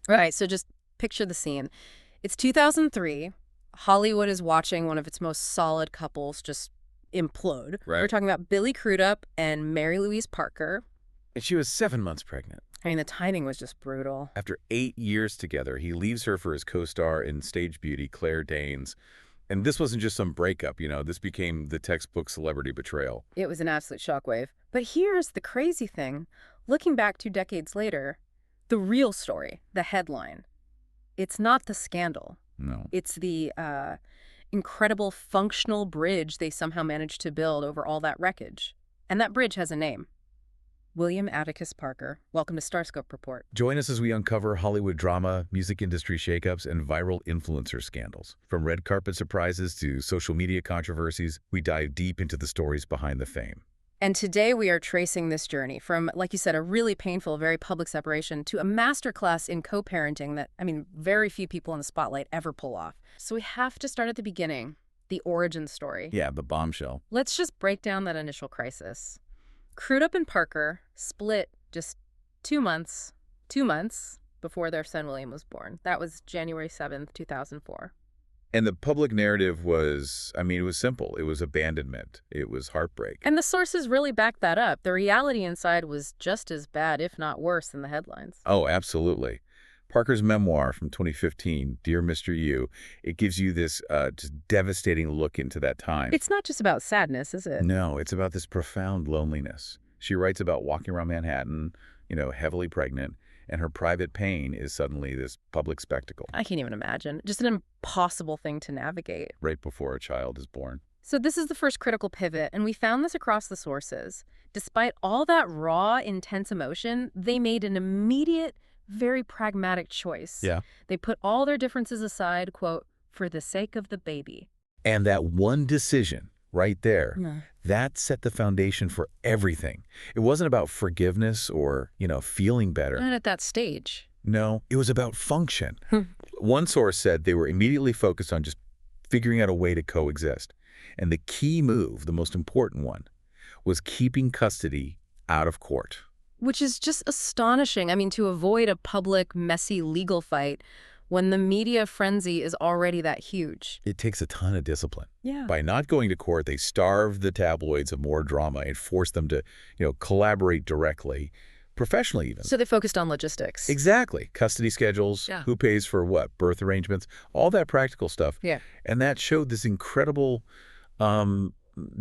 Right, so just picture the scene. It's 2003. Hollywood is watching one of its most solid couples just implode. We're Right. talking about Billy Crudup and Mary Louise Parker. And she was 7 months pregnant. I mean, the timing was just brutal. After 8 years together, he leaves her for his co-star in Stage Beauty, Claire Danes. And this wasn't just some breakup, this became the textbook celebrity betrayal. It was an absolute shockwave. But here's the crazy thing. Looking back 2 decades later, the real story, the headline, it's not the scandal. No. It's the incredible functional bridge they somehow managed to build over all that wreckage. And that bridge has a name. William Atticus Parker. Welcome to StarScope Report. Join us as we uncover Hollywood drama, music industry shakeups, and viral influencer scandals. From red carpet surprises to social media controversies, we dive deep into the stories behind the fame. And today we are tracing this journey from, like you said, a really painful, very public separation to a masterclass in co-parenting that, very few people in the spotlight ever pull off. So we have to start at the beginning, the origin story. Yeah, the bombshell. Let's just break down that initial crisis. Crudup and Parker split just 2 months before their son William was born. That was January 7th, 2004. And the public narrative was, it was simple. It was abandonment. It was heartbreak. And the sources really backed that up. The reality inside was just as bad, if not worse, than the headlines. Oh, absolutely. Parker's memoir from 2015, Dear Mr. You, it gives you this just devastating look into that time. It's not just about sadness, is it? No, it's about this profound loneliness. She writes about walking around Manhattan, heavily pregnant, and her private pain is suddenly this public spectacle. I can't even imagine. Just an impossible thing to navigate. Right before a child is born. So this is the first critical pivot, and we found this across the sources. Despite all that raw, intense emotion, they made an immediate, very pragmatic choice. Yeah. They put all their differences aside, quote, for the sake of the baby. And that one decision right there, Yeah. that set the foundation for everything. It wasn't about forgiveness or, feeling better. Not at that stage. No, it was about function. One source said they were immediately focused on just figuring out a way to coexist. And the key move, the most important one, was keeping custody out of court. Which is just astonishing. To avoid a public, messy legal fight when the media frenzy is already that huge. It takes a ton of discipline. Yeah. By not going to court, they starved the tabloids of more drama and forced them to, collaborate directly, professionally even. So they focused on logistics. Exactly. Custody schedules, Yeah. who pays for what, birth arrangements, all that practical stuff. Yeah. And that showed this incredible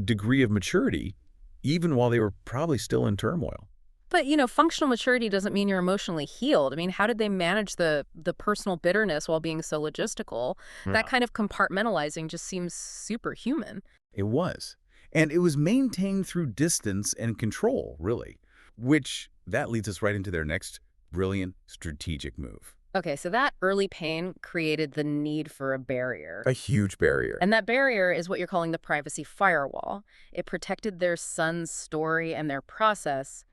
degree of maturity, even while they were probably still in turmoil. But, functional maturity doesn't mean you're emotionally healed. How did they manage the personal bitterness while being so logistical? That kind of compartmentalizing just seems superhuman. It was. And it was maintained through distance and control, really, which that leads us right into their next brilliant strategic move. Okay, so that early pain created the need for a barrier. A huge barrier. And that barrier is what you're calling the privacy firewall. It protected their son's story and their process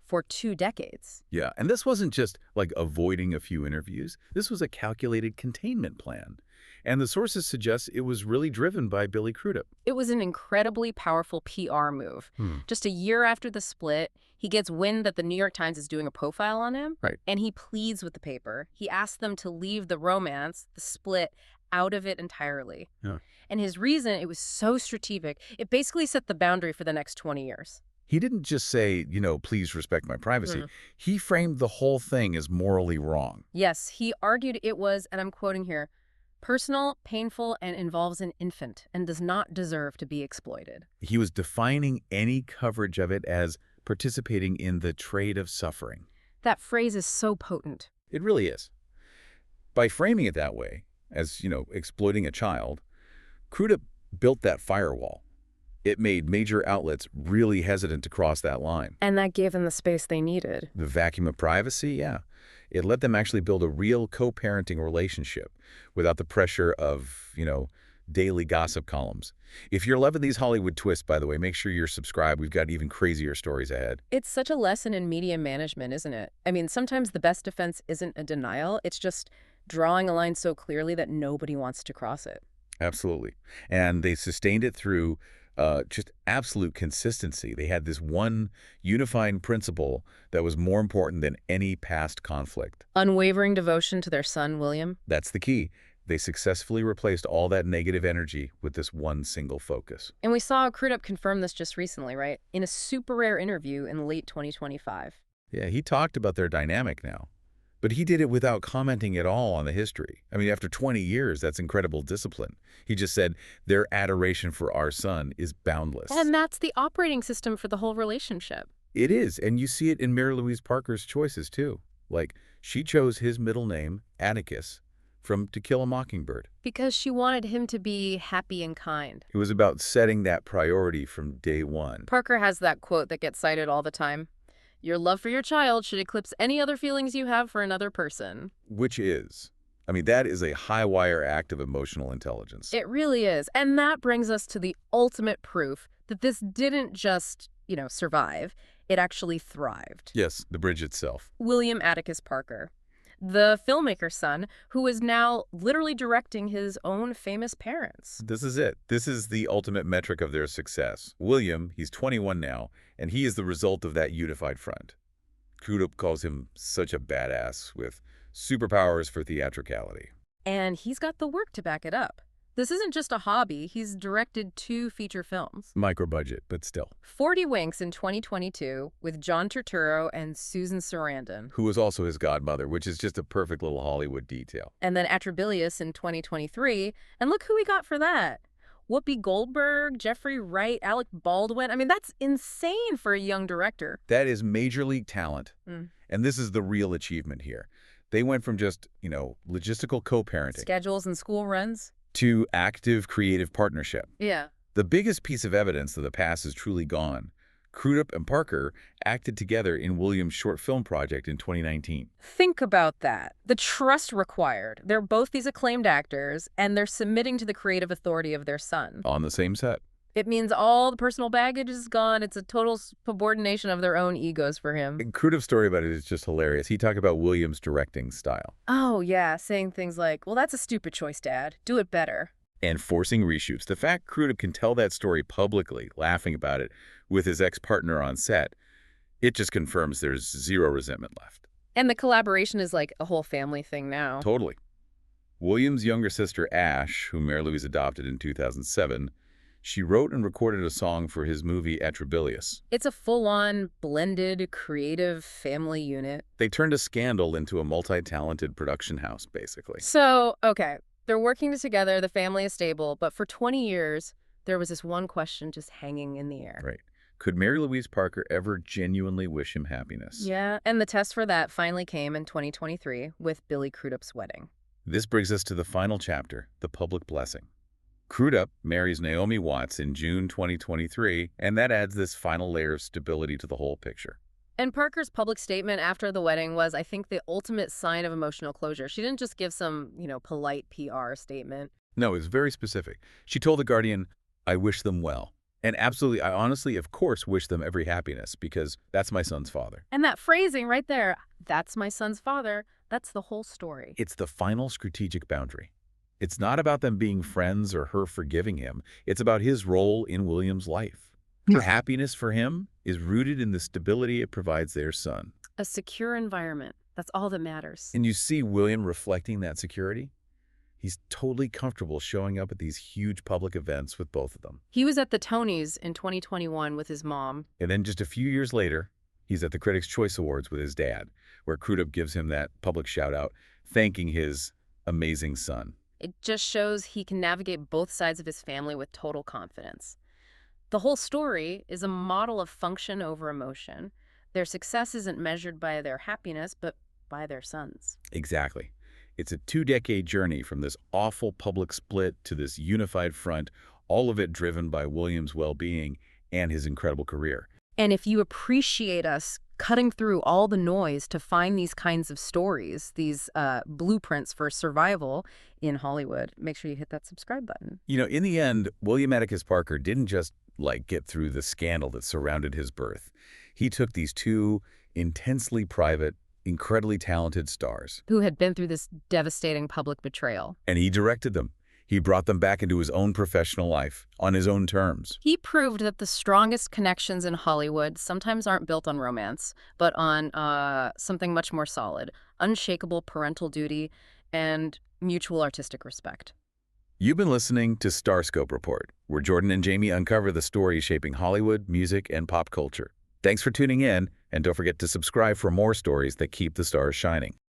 for 2 decades. Yeah, and this wasn't just like avoiding a few interviews. This was a calculated containment plan. And the sources suggest it was really driven by Billy Crudup. It was an incredibly powerful PR move. Just a year after the split, he gets wind that the New York Times is doing a profile on him. Right. And he pleads with the paper. He asks them to leave the romance, the split, out of it entirely. Yeah. And his reason, it was so strategic. It basically set the boundary for the next 20 years. He didn't just say, please respect my privacy. He framed the whole thing as morally wrong. Yes, he argued it was, and I'm quoting here, personal, painful, and involves an infant and does not deserve to be exploited. He was defining any coverage of it as participating in the trade of suffering. That phrase is so potent. It really is. By framing it that way, as, exploiting a child, Crudup built that firewall. It made major outlets really hesitant to cross that line. And that gave them the space they needed. The vacuum of privacy, yeah. It let them actually build a real co-parenting relationship without the pressure of, daily gossip columns. If you're loving these Hollywood twists, by the way, make sure you're subscribed. We've got even crazier stories ahead. It's such a lesson in media management, isn't it? Sometimes the best defense isn't a denial. It's just drawing a line so clearly that nobody wants to cross it. Absolutely. And they sustained it through just absolute consistency. They had this one unifying principle that was more important than any past conflict. Unwavering devotion to their son, William. That's the key. They successfully replaced all that negative energy with this one single focus. And we saw Crudup confirm this just recently, right? In a super rare interview in late 2025. Yeah, he talked about their dynamic now. But he did it without commenting at all on the history. I mean, after 20 years, that's incredible discipline. He just said, their adoration for our son is boundless. And that's the operating system for the whole relationship. It is, and you see it in Mary Louise Parker's choices, too. Like, she chose his middle name, Atticus, from To Kill a Mockingbird. Because she wanted him to be happy and kind. It was about setting that priority from day one. Parker has that quote that gets cited all the time. Your love for your child should eclipse any other feelings you have for another person. Which is, I mean, that is a high-wire act of emotional intelligence. It really is. And that brings us to the ultimate proof that this didn't just, survive. It actually thrived. Yes, the bridge itself. William Atticus Parker, the filmmaker's son, who is now literally directing his own famous parents. This is it. This is the ultimate metric of their success. William, he's 21 now, and he is the result of that unified front. Crudup calls him such a badass with superpowers for theatricality. And he's got the work to back it up. This isn't just a hobby. He's directed 2 feature films. Micro-budget, but still. 40 Winks in 2022 with John Turturro and Susan Sarandon. Who was also his godmother, which is just a perfect little Hollywood detail. And then Atrabilius in 2023. And look who we got for that. Whoopi Goldberg, Jeffrey Wright, Alec Baldwin. I mean, that's insane for a young director. That is major league talent. And this is the real achievement here. They went from just, logistical co-parenting. Schedules and school runs. To active creative partnership. Yeah. The biggest piece of evidence that the past is truly gone. Crudup and Parker acted together in Williams' short film project in 2019. Think about that. The trust required. They're both these acclaimed actors, and they're submitting to the creative authority of their son. On the same set. It means all the personal baggage is gone. It's a total subordination of their own egos for him. And Crudup's story about it is just hilarious. He talked about Williams' directing style. Oh, yeah, saying things like, well, that's a stupid choice, Dad. Do it better. And forcing reshoots. The fact Crudup can tell that story publicly, laughing about it with his ex-partner on set, it just confirms there's zero resentment left. And the collaboration is like a whole family thing now. Totally. Williams' younger sister, Ash, whom Mary Louise adopted in 2007, she wrote and recorded a song for his movie Atrabilius. It's a full-on, blended, creative family unit. They turned a scandal into a multi-talented production house, basically. So, okay, they're working together, the family is stable, but for 20 years, there was this one question just hanging in the air. Right. Could Mary Louise Parker ever genuinely wish him happiness? Yeah, and the test for that finally came in 2023 with Billy Crudup's wedding. This brings us to the final chapter, the public blessing. Crudup marries Naomi Watts in June 2023, and that adds this final layer of stability to the whole picture. And Parker's public statement after the wedding was, I think, the ultimate sign of emotional closure. She didn't just give some, polite PR statement. No, it was very specific. She told The Guardian, I wish them well. And absolutely, I honestly, of course, wish them every happiness because that's my son's father. And that phrasing right there, that's my son's father, that's the whole story. It's the final strategic boundary. It's not about them being friends or her forgiving him. It's about his role in William's life. Her happiness for him is rooted in the stability it provides their son. A secure environment. That's all that matters. And you see William reflecting that security. He's totally comfortable showing up at these huge public events with both of them. He was at the Tonys in 2021 with his mom. And then just a few years later, he's at the Critics' Choice Awards with his dad, where Crudup gives him that public shout-out, thanking his amazing son. It just shows he can navigate both sides of his family with total confidence. The whole story is a model of function over emotion. Their success isn't measured by their happiness, but by their sons. Exactly. It's a 2-decade journey from this awful public split to this unified front, all of it driven by William's well-being and his incredible career. And if you appreciate us cutting through all the noise to find these kinds of stories, these blueprints for survival in Hollywood, make sure you hit that subscribe button. In the end, William Atticus Parker didn't just, get through the scandal that surrounded his birth. He took these 2 intensely private, incredibly talented stars. Who had been through this devastating public betrayal. And he directed them. He brought them back into his own professional life, on his own terms. He proved that the strongest connections in Hollywood sometimes aren't built on romance, but on something much more solid, unshakable parental duty and mutual artistic respect. You've been listening to StarScope Report, where Jordan and Jamie uncover the stories shaping Hollywood, music, and pop culture. Thanks for tuning in, and don't forget to subscribe for more stories that keep the stars shining.